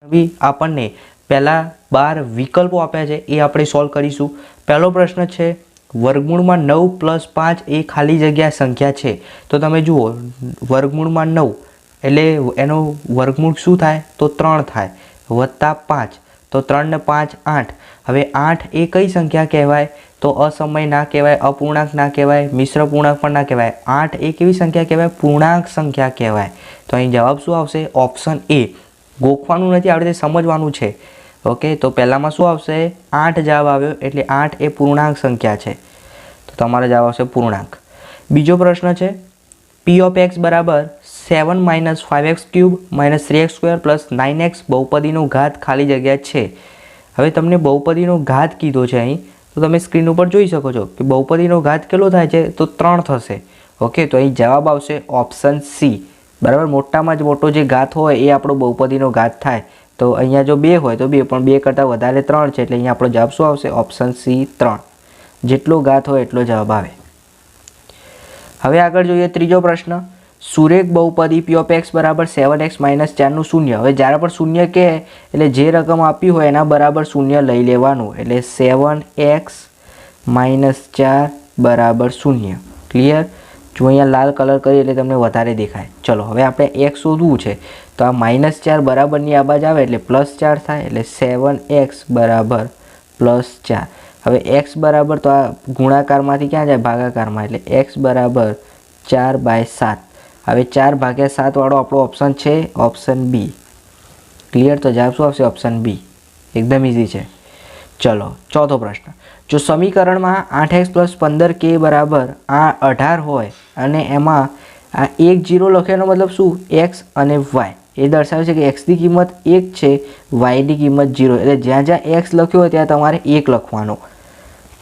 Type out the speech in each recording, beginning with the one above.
भी આપણને પહેલા 12 વિકલ્પો આપ્યા છે એ આપણે સોલ્વ કરીશું। પહેલો પ્રશ્ન છે વર્ગમૂળમાં 9 + 5 એ ખાલી જગ્યા સંખ્યા છે। તો તમે જુઓ વર્ગમૂળમાં 9 એટલે એનો વર્ગમૂળ શું થાય તો 3 થાય વત્તા 5 તો 3 ને 5 8। હવે 8 એ કઈ સંખ્યા કહેવાય તો અસમય ના કહેવાય, અપૂર્ણાંક ના કહેવાય, મિશ્ર પૂર્ણાંક પણ ના કહેવાય। 8 એ કેવી સંખ્યા કહેવાય પૂર્ણાંક સંખ્યા કહેવાય। તો અહીં જવાબ શું આવશે ઓપ્શન એ। ગોખવાનું નથી, આપણે સમજવાનું છે। ઓકે, તો પહેલામાં શું આવશે 8 જવાબ આવ્યો એટલે 8 એ પૂર્ણાંક સંખ્યા છે તો તમારો જવાબ આવશે પૂર્ણાંક। બીજો પ્રશ્ન છે p of x બરાબર 7 - 5x³ - 3x² + 9x બહુપદીનો ઘાત ખાલી જગ્યા છે। હવે તમને બહુપદીનો ઘાત કીધો છે અહીં, તો તમે સ્ક્રીન ઉપર જોઈ શકો છો કે બહુપદીનો ઘાત કેટલો થાય છે તો 3 થશે। ઓકે, તો અહીં જવાબ આવશે ઓપ્શન સી બરાબર। મોટામાં જ મોટો જે ઘાત હોય એ આપણો બહુપદીનો ઘાત થાય। તો અહીંયા જો 2 હોય તો 2 પણ 2 કરતાં વધારે 3 છે એટલે અહીંયા આપણો જવાબ શું આવશે ઓપ્શન સી 3। જેટલો ઘાત હોય એટલો જવાબ આવે। હવે આગળ જોઈએ ત્રીજો પ્રશ્ન સુરેખ બહુપદી p of x બરાબર 7x - 4 નું શૂન્ય। હવે જ્યારે પણ શૂન્ય કહે એટલે જે રકમ આપી હોય એના બરાબર શૂન્ય લઈ લેવાનું એટલે 7x - 4 બરાબર શૂન્ય। ક્લિયર? જો અહીંયા લાલ કલર કરીએ એટલે તમને વધારે દેખાય। ચલો હવે આપણે x શોધવું છે તો આ -4 બરાબરની આ બાજુ આવે એટલે +4 થાય એટલે 7x બરાબર +4। હવે x બરાબર તો આ ગુણાકારમાંથી ક્યાં જાય ભાગાકારમાં એટલે x બરાબર 4/7। હવે 4/7 વાળો આપણો ઓપ્શન છે ઓપ્શન બી। ક્લિયર? તો જવાબ શું આવશે ઓપ્શન બી। એકદમ ઇઝી છે। ચલો ચોથો પ્રશ્ન જો સમીકરણમાં 8x + 15k બરાબર આ 18 હોય અને એમાં આ 1 0 લખેનો મતલબ શું x અને y એ દર્શાવે છે કે x ની કિંમત 1 છે y ની કિંમત 0 એટલે જ્યાં જ્યાં x લખ્યો હોય ત્યાં તમારે 1 લખવાનો।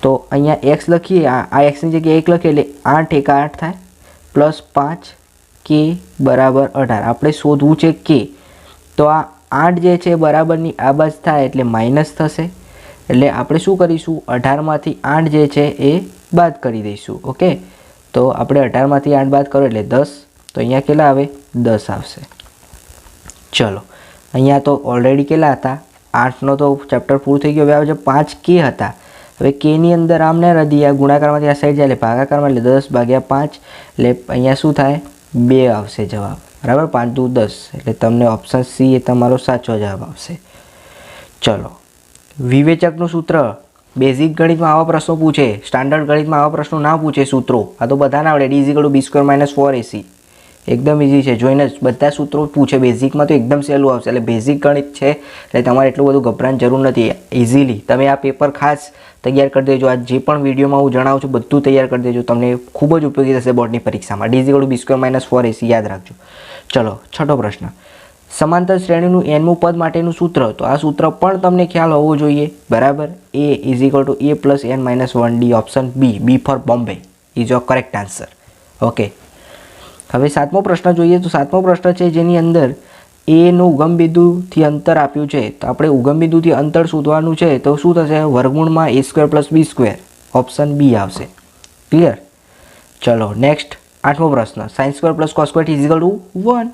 તો અહીંયા x લખીએ આ x ની જગ્યાએ 1 લખીએ એટલે 8 × 8 થાય +5k બરાબર 18। આપણે શોધવું છે k, તો આ 8 જે છે બરાબરની આ બાજુ થાય એટલે માઇનસ થશે એટલે આપણે શું કરીશું 18માંથી 8 જે છે એ બાદ કરી દઈશું। ઓકે, તો આપણે 18માંથી 8 બાદ કરો એટલે 10 તો અહીંયા કેટલા આવે 10 આવશે। ચલો અહીંયા તો ઓલરેડી કેટલા હતા 8નો તો ચેપ્ટર પૂરું થઈ ગયું। હવે આવે છે 5k હતા। હવે k ની અંદર આમને રદી આ ગુણાકારમાંથી આ સાઈડ જાય એટલે ભાગાકારમાં એટલે 10/5 એટલે અહીંયા શું થાય 2 આવશે જવાબ બરાબર। 5 દુ 10 એટલે તમને ઓપ્શન સી એ તમારો સાચો જવાબ આવશે। ચલો વિવેચકનું સૂત્ર બેઝિક ગણિતમાં આવા પ્રશ્નો પૂછે, સ્ટાન્ડર્ડ ગણિતમાં આવા પ્રશ્નો ના પૂછે સૂત્રો। આ તો બધાને આવડે d = b² - 4ac એકદમ ઇઝી છે। જોઈને જ બધા સૂત્રો પૂછે બેઝિકમાં તો એકદમ સહેલું આવશે। એટલે બેઝિક ગણિત છે એટલે તમારે એટલું બધું ગભરાવાની જરૂર નથી। ઇઝીલી તમે આ પેપર ખાસ તૈયાર કરી દેજો। આ જે પણ વિડીયોમાં હું જણાવું છું બધું તૈયાર કરી દેજો, તમને ખૂબ જ ઉપયોગી થશે બોર્ડની પરીક્ષામાં। d = b² - 4ac યાદ રાખજો। ચલો છઠ્ઠો પ્રશ્ન સમાંતર શ્રેણીનું nમું પદ માટેનું સૂત્ર। તો આ સૂત્ર પણ તમને ખ્યાલ હોવો જોઈએ બરાબર। a = a + n - 1d option B, B for Bombay is your correct answer. Okay, હવે સાતમો પ્રશ્ન જોઈએ તો સાતમો પ્રશ્ન છે જેની અંદર a નું ઉગમ બિંદુથી અંતર આપ્યું છે। તો આપણે ઉગમ બિંદુથી અંતર શોધવાનું છે તો શું થશે વર્ગમૂળમાં a² + b² ઓપ્શન બી આવશે। ક્લિયર? ચલો નેક્સ્ટ આઠમો પ્રશ્ન sin² + cos² = 1।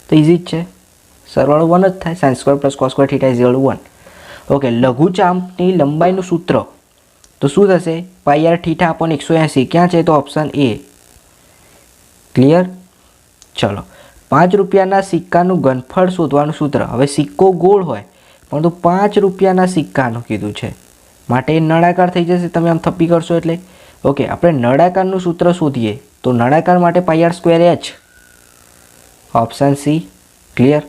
તો ઇઝી જ છે, સરવાળો 1 જ થાય। sin² + cos² = 1। ઓકે, લઘુચાપની લંબાઈનું સૂત્ર તો શું થશે πr(θ/180 ક્યાં છે તો ઓપ્શન એ। ક્લિયર? ચલો 5 રૂપિયાના સિક્કાનું ઘનફળ શોધવાનું સૂત્ર। હવે સિક્કો ગોળ હોય પરંતુ 5 રૂપિયાના સિક્કાનું કીધું છે માટે નળાકાર થઈ જશે, તમે આમ થપ્પી કરશો એટલે। ઓકે, આપણે નળાકારનું સૂત્ર શોધીએ તો નળાકાર માટે πr² ઓપ્શન સી। ક્લિયર?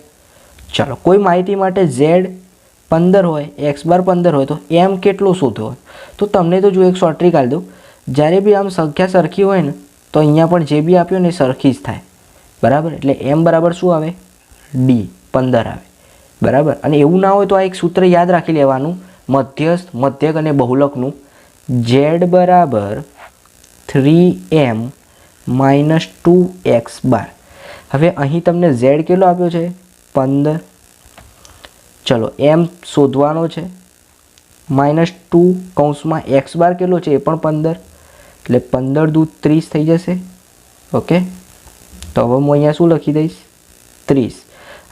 ચલો કોઈ માહિતી માટે z 15 હોય x બાર 15 હોય તો m કેટલો શોધવો હોય તો તમને તો જો એક શોર્ટ ટ્રીક આલી દઉં। જ્યારે બી આમ સંખ્યા સરખી હોય ને તો અહીંયા પણ જે બી આપ્યું ને એ સરખી જ થાય બરાબર। એટલે m બરાબર શું આવે d 15 આવે બરાબર। અને એવું ના હોય તો આ એક સૂત્ર યાદ રાખી લેવાનું મધ્યસ્થ, મધ્યક અને બહુલકનું z બરાબર 3m - 2x બાર। હવે અહીં તમને z કેટલો આપ્યો છે 15। ચલો m શોધવાનો છે -2 કૌંસમાં x બાર કેટલો છે એ પણ 15 એટલે 15 દુ 30 થઈ જશે। ઓકે, તો હવે હું અહીંયા શું લખી દઈશ 30।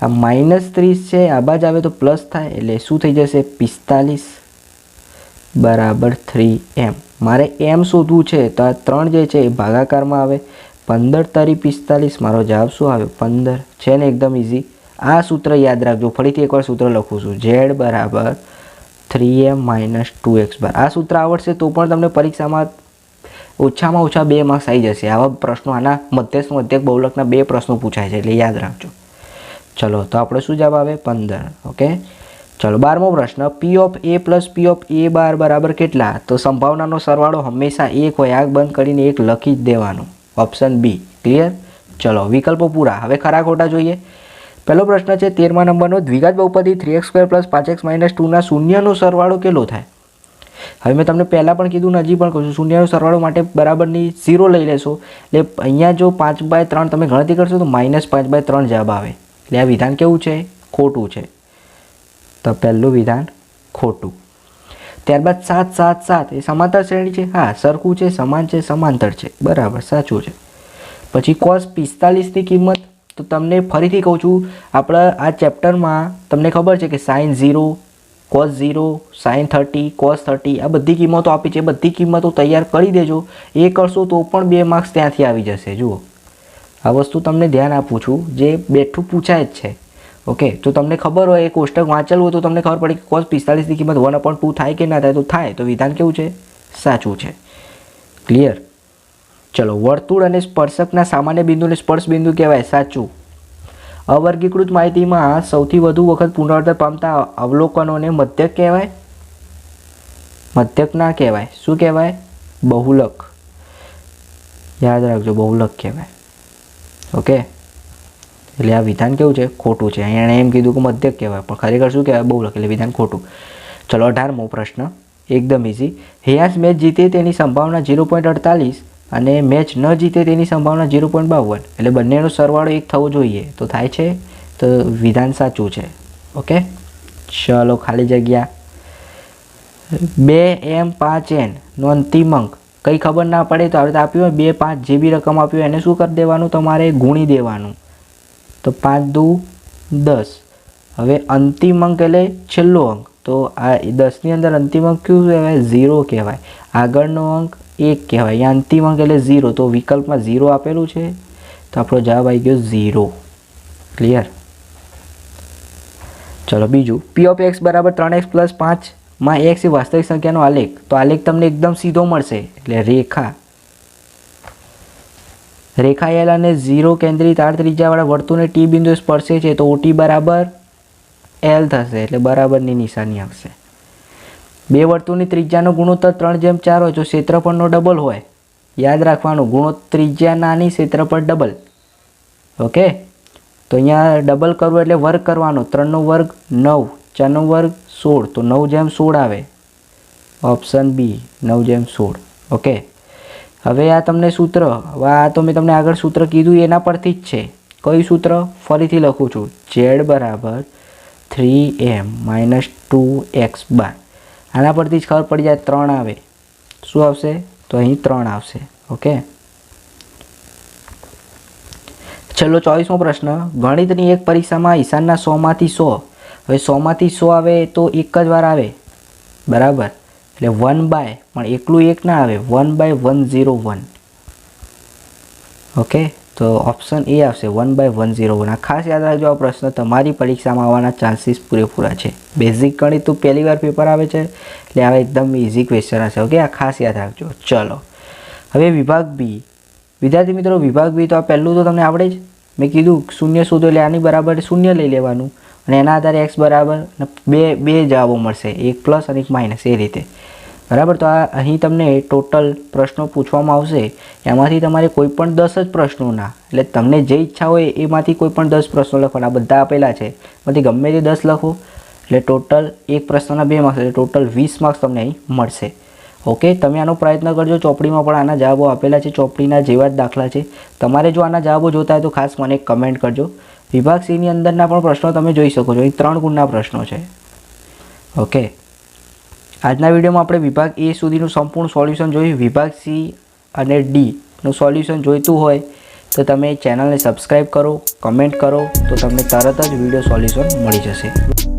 આ -30 છે, આ બાજુ આવે તો પ્લસ થાય એટલે શું થઈ જશે 45 બરાબર 3m. મારે m શોધવું છે તો આ 3 જે છે એ ભાગાકારમાં આવે. 15 તારી 45, મારો જવાબ શું આવ્યો 15 છે ને, એકદમ ઇઝી. આ સૂત્ર યાદ રાખજો, ફરીથી એકવાર સૂત્ર લખું છું, z બરાબર 3m - 2x બાર. આ સૂત્ર આવડશે તો પણ તમને પરીક્ષામાં ઓછામાં ઓછા 2 માર્ક્સ આવી જશે. આવા પ્રશ્નો, આના મધ્યક બહુલકના 2 પ્રશ્નો પૂછાય છે એટલે યાદ રાખજો. ચલો તો આપણે શું જવાબ આવે 15. ઓકે, ચલો 12મો પ્રશ્ન, p of a plus p of a બાર બરાબર કેટલા? તો સંભાવનાનો સરવાળો હંમેશા 1 હોય, આગ બંધ કરીને 1 લખી જ દેવાનું. Option B. ક્લિયર? ચલો વિકલ્પો પૂરા. હવે ખરા ખોટા જોઈએ. પહેલો પ્રશ્ન છે 13મા નંબરનો, દ્વિઘાત બહુપદી 3x² + 5x - 2 ના શૂન્યનો સરવાળો કેટલો થાય? હવે મેં તમને પહેલાં પણ કીધું ને હજી પણ કહું છું, શૂન્યનો સરવાળો માટે બરાબરની 0 લઈ લેશો એટલે અહીંયા જો 5/3 તમે ગણતરી કરશો તો -5/3 જવાબ આવે. એટલે આ વિધાન કેવું છે? ખોટું છે. તો પહેલું વિધાન ખોટું. ત્યારબાદ 7 7 7 એ સમાંતર શ્રેણી છે. હા, સરખું છે, સમાન છે, સમાંતર છે, બરાબર સાચું છે. પછી cos 45ની કિંમત, તો તમને ફરીથી કહું છું, આપણા આ ચેપ્ટરમાં તમને ખબર છે કે sin 0, cos 0, sin 30, cos 30 આ બધી કિંમતો આપી છે. બધી કિંમતો તૈયાર કરી દેજો. એ કરશો તો પણ 2 માર્ક્સ ત્યાંથી આવી જશે. જુઓ, આ વસ્તુ તમને ધ્યાન આપું છું, જે બેઠું પૂછાય જ છે. ઓકે, તો તમને ખબર હોય, એ કોષ્ટક વાંચેલું હોય તો તમને ખબર પડે કે cos 45ની કિંમત 1/2 થાય કે ના થાય. તો થાય, તો વિધાન કેવું છે? સાચું છે. ક્લિયર? ચલો, વર્તુળ અને સ્પર્શકના સામાન્ય બિંદુને સ્પર્શ બિંદુ કહેવાય. સાચું. અવર્ગીકૃત માહિતીમાં સૌથી વધુ વખત પુનરાવર્તન પામતા અવલોકનોને મધ્યક કહેવાય? મધ્યક ના કહેવાય. શું કહેવાય? બહુલક. યાદ રાખજો, બહુલક કહેવાય. ઓકે, એટલે આ વિધાન કેવું છે? ખોટું છે. અહીંયા એમ કીધું કે મધ્યક કહેવાય, પણ ખરેખર શું કહેવાય? બહુલક. એટલે વિધાન ખોટું. ચલો 18મો પ્રશ્ન, એકદમ ઇઝી. હેયાસ મેચ જીતે તેની સંભાવના 0.48 અને મેચ ન જીતે તેની સંભાવના 0.52, એટલે બંનેનો સરવાળો 1 થવો જોઈએ. તો થાય છે? તો વિધાન સાચું છે. ઓકે, ચલો ખાલી જગ્યા. 2m 5n નો અંતિમ અંક કંઈ ખબર ના પડે તો આવી રીતે આપ્યું હોય 2 5 જે બી રકમ આપ્યું એને શું કરી દેવાનું? તમારે ગુણી દેવાનું. તો 5 દુ 10. હવે અંતિમ અંક એટલે છેલ્લો અંક. તો આ 10ની અંદર અંતિમ અંક કયું કહેવાય? 0 કહેવાય. આગળનો અંક 1 કહેવાય. અહીંયા અંતિમ અંક એટલે 0. તો વિકલ્પમાં 0 આપેલું છે, તો આપણો જવાબ આવી ગયો 0. ક્લિયર? ચલો બીજું, p ઓફ x બરાબર 3x + 5 માં x એ વાસ્તવિક સંખ્યાનો આલેખ. તો આલેખ તમને એકદમ સીધો મળશે. એટલે રેખા L અને 0 કેન્દ્રિત આડ ત્રિજ્યાવાળા વર્તુળને T બિંદુએ સ્પર્શે છે, તો OT બરાબર L થશે. એટલે બરાબરની નિશાની આવશે. બે વર્તુળની ત્રિજ્યાનો ગુણોત્તર 3/4 હોય તો ક્ષેત્રફળનો ડબલ હોય. યાદ રાખવાનું, ત્રિજ્યા નાની, ક્ષેત્રફળ ડબલ. ઓકે, તો અહીંયા ડબલ કરવું એટલે વર્ગ કરવાનો. 3નો વર્ગ 9, 4નો વર્ગ 16, તો 9/16 આવે. Option B 9/16. ઓકે, હવે આ તમને સૂત્ર, આ તો મેં તમને આગળ સૂત્ર કીધું એના પરથી જ છે. કયું સૂત્ર? ફરીથી લખું છું, z બરાબર 3m - 2x બાર. આના પરથી જ ખબર પડી જાય 3 આવે. શું આવશે? તો અહીં 3 આવશે. ઓકે, ચલો 24મો પ્રશ્ન, ગણિતની એક પરીક્ષામાં ઈશાનના 100માંથી 100. હવે 100માંથી 100 આવે તો એક જ વાર આવે, બરાબર. એટલે 1 બાય, પણ એકલું એક ના આવે, 1/101. ઓકે, તો ઓપ્શન એ આવશે 1/101. આ ખાસ યાદ રાખજો, આ પ્રશ્ન તમારી પરીક્ષામાં આવવાના ચાન્સીસ પૂરેપૂરા છે. બેઝિક ગણિત તો પહેલી વાર પેપર આવે છે, એટલે આ એકદમ ઇઝી ક્વેશ્ચન હશે. ઓકે, આ ખાસ યાદ રાખજો. ચલો હવે વિભાગ બી. વિદ્યાર્થી મિત્રો, વિભાગ બી તો આ પહેલું તો તમને આવડે જ. મેં કીધું શૂન્ય શોધો એટલે આની બરાબર શૂન્ય લઈ લેવાનું અને એના આધારે x બરાબર બે જવાબો મળશે, એક પ્લસ અને એક માઇનસ, એ રીતે. બરાબર. તો આ અહીં તમને ટોટલ પ્રશ્નો પૂછવામાં આવશે, એમાંથી તમારે કોઈ પણ 10 જ પ્રશ્નોના, એટલે તમને જે ઈચ્છા હોય એમાંથી કોઈ પણ 10 પ્રશ્નો લખવાના. બધા આપેલા છે, એમાંથી ગમે તે 10 લખો એટલે ટોટલ એક પ્રશ્નના 2 માર્ક્સ, એટલે ટોટલ 20 માર્ક્સ તમને અહીં મળશે. ઓકે, તમે આનો પ્રયત્ન કરજો. ચોપડીમાં પણ આના જવાબો આપેલા છે, ચોપડીના જેવા જ દાખલા છે. તમારે જો આના જવાબો જોતા હોય તો ખાસ મને કમેન્ટ કરજો. વિભાગ સીની અંદરના પણ પ્રશ્નો તમે જોઈ શકો છો. અહીં 3 ગુણના પ્રશ્નો છે. ઓકે, આજના વિડીયોમાં આપણે વિભાગ એ સુધીનું સંપૂર્ણ સોલ્યુશન જોયું. વિભાગ સી અને ડીનું સોલ્યુશન જોઈતું હોય તો તમે ચેનલને સબસ્ક્રાઈબ કરો, કમેન્ટ કરો તો તમને તરત જ વિડીયો સોલ્યુશન મળી જશે.